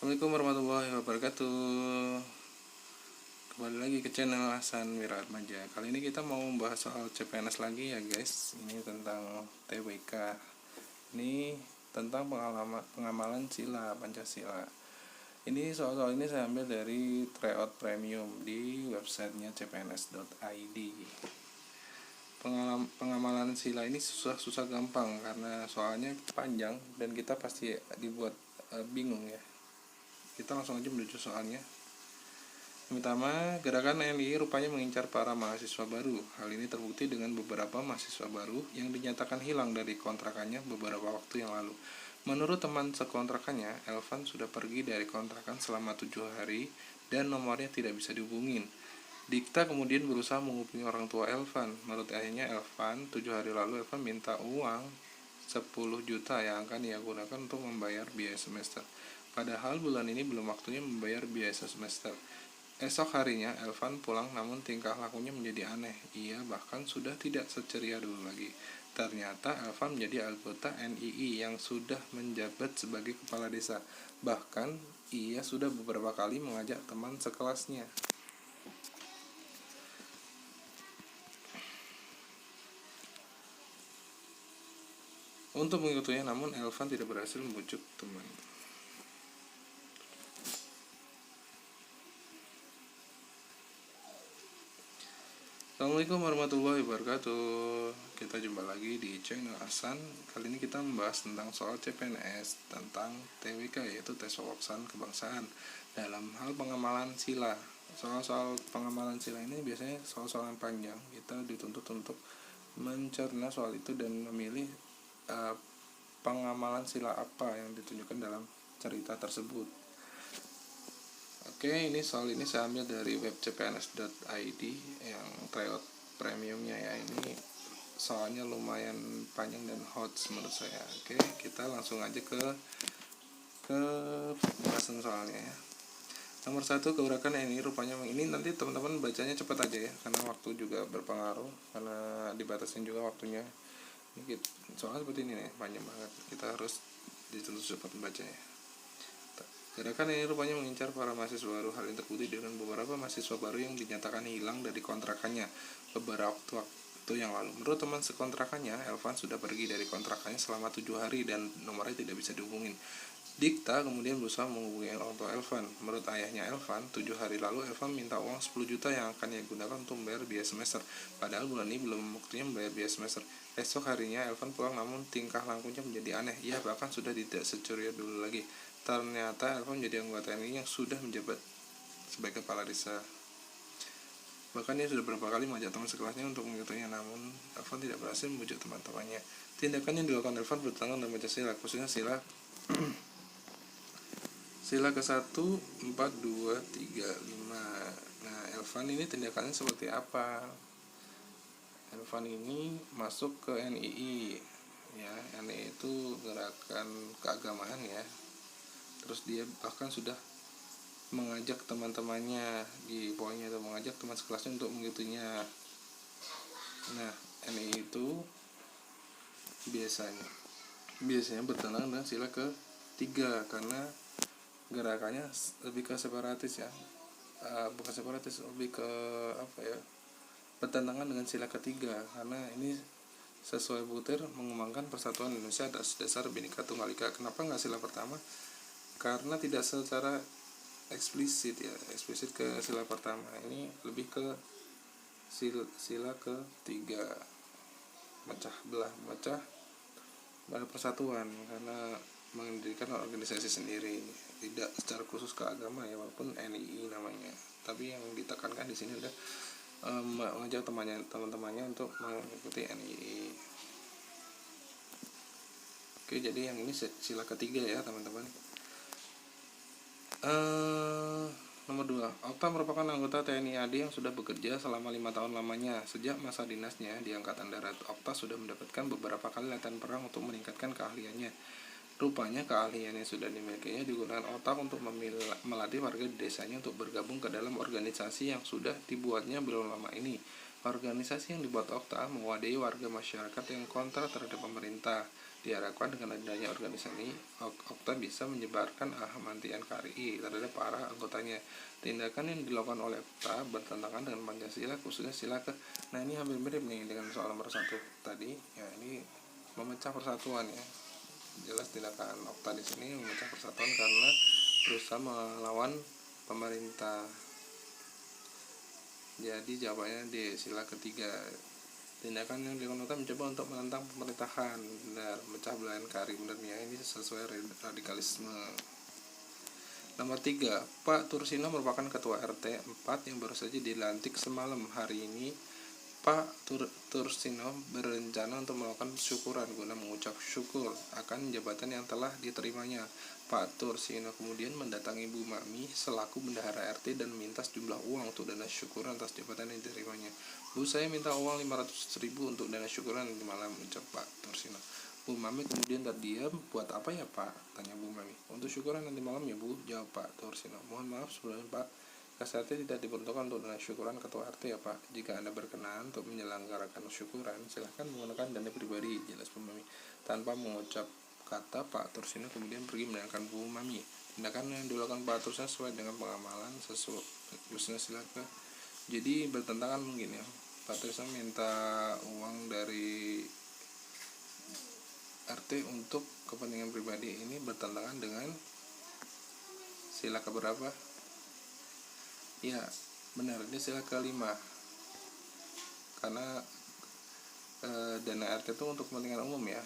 Assalamualaikum warahmatullahi wabarakatuh. Kembali lagi ke channel Hasan Wiratmaja. Kali ini kita mau membahas soal CPNS lagi ya guys. Ini tentang TWK. Ini tentang pengamalan sila Pancasila. Ini soal-soal ini saya ambil dari Tryout Premium di websitenya cpns.id. Pengamalan sila ini susah gampang karena soalnya panjang dan kita pasti dibuat bingung ya. Kita langsung aja menuju soalnya. Yang pertama, gerakan NII rupanya mengincar para mahasiswa baru. Hal ini terbukti dengan beberapa mahasiswa baru yang dinyatakan hilang dari kontrakannya beberapa waktu yang lalu. Menurut teman sekontrakannya, Elvan sudah pergi dari kontrakan selama 7 hari dan nomornya tidak bisa dihubungin. Dikta kemudian berusaha menghubungi orang tua Elvan. Menurut ayahnya Elvan, 7 hari lalu Elvan minta uang 10 juta yang akan ia gunakan untuk membayar biaya semester. Padahal bulan ini belum waktunya membayar biaya semester. Esok harinya Elvan pulang namun tingkah lakunya menjadi aneh. Ia bahkan sudah tidak seceria dulu lagi. Ternyata Elvan menjadi anggota NII yang sudah menjabat sebagai kepala desa. Bahkan ia sudah beberapa kali mengajak teman sekelasnya. Untuk mengikutinya, namun Elvan tidak berhasil membujuk teman. Assalamualaikum warahmatullahi wabarakatuh. Kita jumpa lagi di channel Hasan. Kali ini kita membahas tentang soal CPNS, tentang TWK yaitu tes wawasan kebangsaan dalam hal pengamalan sila. Soal-soal pengamalan sila ini biasanya soal-soal yang panjang. Kita dituntut untuk mencerna soal itu dan memilih pengamalan sila apa yang ditunjukkan dalam cerita tersebut. Oke, ini soal ini saya ambil dari web cpns.id yang tryout premiumnya ya. Ini soalnya lumayan panjang dan hot menurut saya. Oke, kita langsung aja ke pembahasan soalnya ya. Nomor 1, gerakan ini rupanya ini nanti teman-teman bacanya cepat aja ya, karena waktu juga berpengaruh, karena dibatasin juga waktunya. Ini soal seperti ini nih, panjang banget, kita harus dituntut cepat membacanya. Gerakan ini rupanya mengincar para mahasiswa baru. Hal ini terbukti dengan beberapa mahasiswa baru yang dinyatakan hilang dari kontrakannya beberapa waktu yang lalu. Menurut teman sekontrakannya, Elvan sudah pergi dari kontrakannya selama 7 hari dan nomornya tidak bisa dihubungin. Dikta kemudian berusaha menghubungi orang tua Elvan. Menurut ayahnya Elvan, 7 hari lalu Elvan minta uang 10 juta yang akan ia gunakan untuk membayar biaya semester. Padahal bulan ini belum waktunya membayar biaya semester. Esok harinya Elvan pulang namun tingkah lakunya menjadi aneh. Ia bahkan sudah tidak seceria dulu lagi. Ternyata Elvan menjadi anggota NII yang sudah menjabat sebagai kepala desa. Bahkan ia sudah beberapa kali mengajak teman sekelasnya untuk mengikutinya, namun Elvan tidak berhasil membujuk teman-temannya. Tindakan yang dilakukan Elvan bertentangan dengan Pancasila, khususnya sila ke-1, 4, 2, 3, 5. Nah, Elvan ini tindakannya seperti apa? Elvan ini masuk ke NII ya. NII itu gerakan keagamaan ya. Terus dia bahkan sudah mengajak teman-temannya di poinnya itu, mengajak teman sekelasnya untuk mengikutinya. Nah, NII itu biasanya bertentangan dengan sila ke-3 karena gerakannya lebih ke separatis ya. Bukan separatis, lebih ke bertentangan dengan sila ke-3 karena ini sesuai Butir mengembangkan persatuan Indonesia atas dasar Bhinneka Tunggal Ika. Kenapa nggak sila pertama? Karena tidak secara eksplisit ke sila pertama. Ini lebih ke sila ke-3, mecah belah persatuan karena mendirikan organisasi sendiri, tidak secara khusus ke agama ya, walaupun NII namanya. Tapi yang ditekankan di sini adalah mengajak teman-temannya untuk mengikuti NII. Oke, jadi yang ini sila ke-3 ya teman-teman. Nomor 2, Okta merupakan anggota TNI AD yang sudah bekerja selama 5 tahun lamanya. Sejak masa dinasnya di Angkatan Darat, Okta sudah mendapatkan beberapa kali latihan perang untuk meningkatkan keahliannya. Rupanya keahlian yang sudah dimilikinya digunakan Okta untuk melatih warga di desanya untuk bergabung ke dalam organisasi yang sudah dibuatnya belum lama ini. Organisasi yang dibuat Okta mewadahi warga masyarakat yang kontra terhadap pemerintah. Diharapkan dengan adanya organisasi, Okta bisa menyebarkan paham anti NKRI terhadap para anggotanya. Tindakan yang dilakukan oleh Okta bertentangan dengan Pancasila, khususnya sila ke. Nah, ini hampir mirip nih dengan soal nomor 1 tadi. Ya, ini memecah persatuan ya. Jelas tindakan Okta di sini memecah persatuan karena berusaha melawan pemerintah. Jadi jawabannya di sila ketiga. Tindakan yang dilakukan mencoba untuk menentang pemerintahan, benar, memecah belah NKRI, benarnya ini sesuai radikalisme. Nomor 3, Pak Tursino merupakan ketua RT 4 yang baru saja dilantik semalam. Hari ini Pak Tursino berencana untuk melakukan syukuran guna mengucap syukur akan jabatan yang telah diterimanya. Pak Tursino kemudian mendatangi Bu Mami selaku bendahara RT dan minta sejumlah uang untuk dana syukuran atas jabatan yang diterimanya. Bu, saya minta uang 500.000 untuk dana syukuran di malam, ucap Pak Tursino. Bu Mami kemudian terdiam. Buat apa ya Pak? Tanya Bu Mami. Untuk syukuran nanti malam ya Bu, jawab Pak Tursino. Mohon maaf sebelumnya Pak, kas RT tidak diperuntukkan untuk dana syukuran ketua RT ya Pak. Jika Anda berkenan untuk menyelenggarakan syukuran, silahkan menggunakan dana pribadi, jelas Bu Mami. Tanpa mengucap kata, Pak Tursino kemudian pergi meninggalkan Bu Mami. Tindakan yang dilakukan Pak Tursino sesuai dengan pengamalan sesuai silakan. Jadi bertentangan mungkin ya. Pak Tursino minta uang dari RT untuk kepentingan pribadi, ini bertentangan dengan sila keberapa? Ya, benar, ini sila kelima. Karena dana RT itu untuk kepentingan umum ya.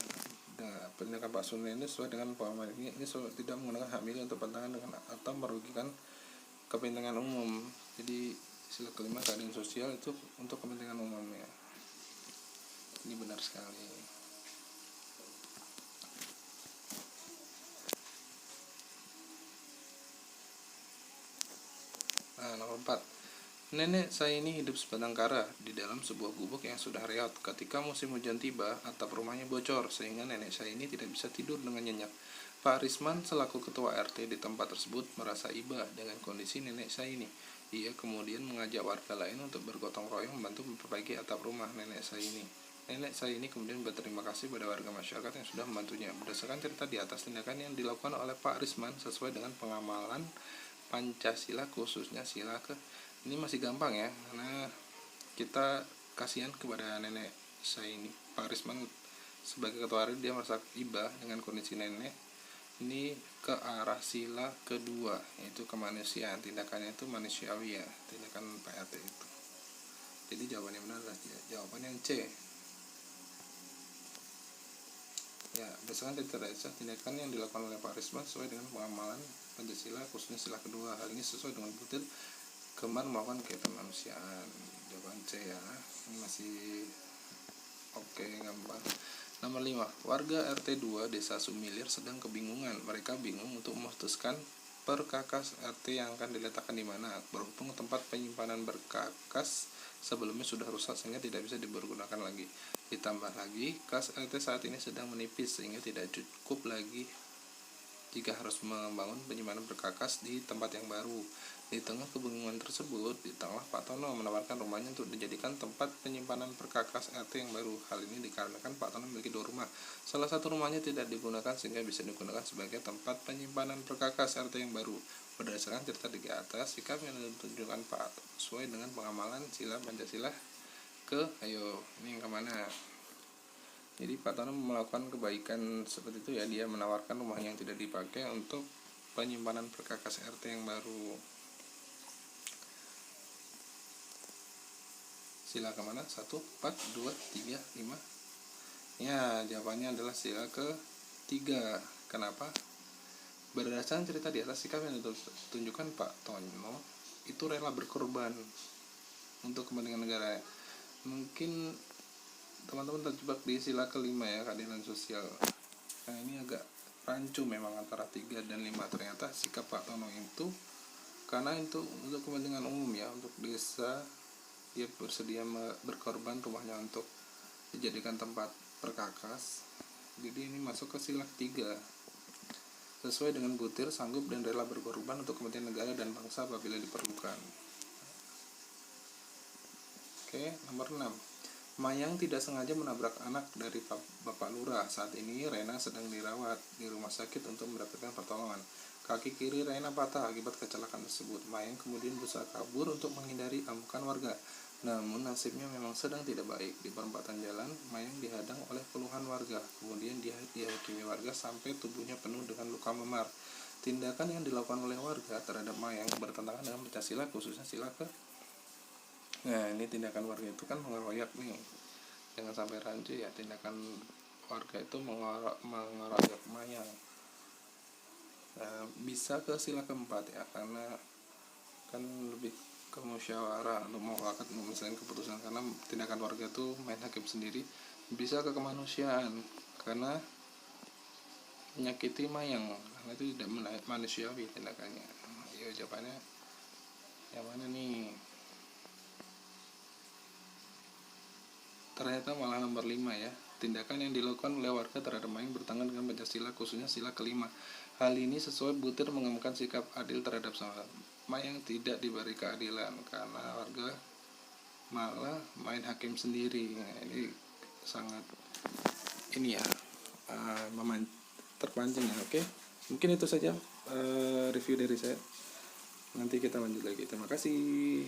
Nah, tindakan Pak Sunil ini sesuai dengan pemahaman ini tidak menggunakan hak milik untuk bertentangan dengan atau merugikan kepentingan umum. Jadi sila kelima, keadilan sosial itu untuk kepentingan umum ya. Ini benar sekali. Nah, nomor 4. Nenek saya ini hidup sebatang kara di dalam sebuah gubuk yang sudah reot. Ketika musim hujan tiba, atap rumahnya bocor sehingga nenek saya ini tidak bisa tidur dengan nyenyak. Pak Risman selaku ketua RT di tempat tersebut merasa iba dengan kondisi nenek saya ini. Ia kemudian mengajak warga lain untuk bergotong royong membantu memperbaiki atap rumah nenek saya ini. Nenek saya ini kemudian berterima kasih pada warga masyarakat yang sudah membantunya. Berdasarkan cerita di atas, tindakan yang dilakukan oleh Pak Risman sesuai dengan pengamalan Pancasila, khususnya sila ke. Ini masih gampang ya, karena kita kasihan kepada nenek saya ini. Pak Risman sebagai ketua RT dia merasa iba dengan kondisi nenek ini ke arah sila kedua, yaitu kemanusiaan. Tindakannya itu manusiawi ya, tindakan Pak RT itu. Jadi jawabannya benar adalah jawaban yang C. Ya, berdasarkan cerita tindakan yang dilakukan oleh Pak Risman sesuai dengan pengamalan Pancasila, khususnya sila kedua. Hal ini sesuai dengan butir gemar melakukan kegiatan kemanusiaan. Jawaban C ya. Ini masih oke, gampang. Nomor 5. Warga RT 2 Desa Sumilir sedang kebingungan. Mereka bingung untuk memutuskan perkakas RT yang akan diletakkan di mana, berhubung tempat penyimpanan berkakas sebelumnya sudah rusak sehingga tidak bisa dipergunakan lagi. Ditambah lagi, kas RT saat ini sedang menipis sehingga tidak cukup lagi jika harus membangun penyimpanan berkakas di tempat yang baru. Di tengah kebingungan tersebut, di tengah Pak Tono menawarkan rumahnya untuk dijadikan tempat penyimpanan perkakas RT yang baru. Hal ini dikarenakan Pak Tono memiliki 2 rumah. Salah satu rumahnya tidak digunakan sehingga bisa digunakan sebagai tempat penyimpanan perkakas RT yang baru. Berdasarkan cerita di atas, sikap yang ditunjukkan Pak sesuai dengan pengamalan sila Pancasila ke, ayo ini yang kemana? Jadi Pak Tono melakukan kebaikan seperti itu ya, dia menawarkan rumah yang tidak dipakai untuk penyimpanan perkakas RT yang baru. Sila kemana? 1, 4, 2, 3, 5. Ya, jawabannya adalah sila ke-3. Kenapa? Berdasarkan cerita di atas, sikap yang ditunjukkan Pak Tono itu rela berkorban untuk kepentingan negara. Mungkin teman-teman terjebak di sila ke-5 ya, keadilan sosial. Nah, ini agak rancu memang antara 3 dan 5. Ternyata sikap Pak Tono itu karena itu untuk kepentingan umum ya, untuk desa. Dia bersedia berkorban rumahnya untuk dijadikan tempat perkakas. Jadi ini masuk ke sila 3. Sesuai dengan butir, sanggup dan rela berkorban untuk kepentingan negara dan bangsa apabila diperlukan. Oke, nomor 6. Mayang tidak sengaja menabrak anak dari Bapak Lurah. Saat ini Rena sedang dirawat di rumah sakit untuk mendapatkan pertolongan. Kaki kiri Rena patah akibat kecelakaan tersebut. Mayang kemudian berusaha kabur untuk menghindari amukan warga. Namun nasibnya memang sedang tidak baik. Di perempatan jalan, Mayang dihadang oleh puluhan warga. Kemudian dihakimi warga sampai tubuhnya penuh dengan luka memar. Tindakan yang dilakukan oleh warga terhadap Mayang bertentangan dengan Pancasila, khususnya sila ke. Nah, ini tindakan warga itu kan mengeroyak nih. Jangan sampai rancu ya, tindakan warga itu mengeroyak Mayang. Nah, bisa ke sila keempat ya, karena kan lebih ke musyawarah untuk mufakat menyelesaikan keputusan, karena tindakan warga itu main hakim sendiri. Bisa ke kemanusiaan karena menyakiti Mayang, karena itu tidak manusiawi tindakannya. Ayo jawabannya yang mana nih? Ternyata malah nomor 5 ya. Tindakan yang dilakukan oleh warga terhadap Mayang bertentangan dengan Pancasila, khususnya sila kelima. Hal ini sesuai butir mengemukakan sikap adil terhadap sama. Mayang tidak diberi keadilan karena warga malah main hakim sendiri. Nah, ini sangat ini ya, terpancing ya. Oke, mungkin itu saja review dari saya. Nanti kita lanjut lagi. Terima kasih.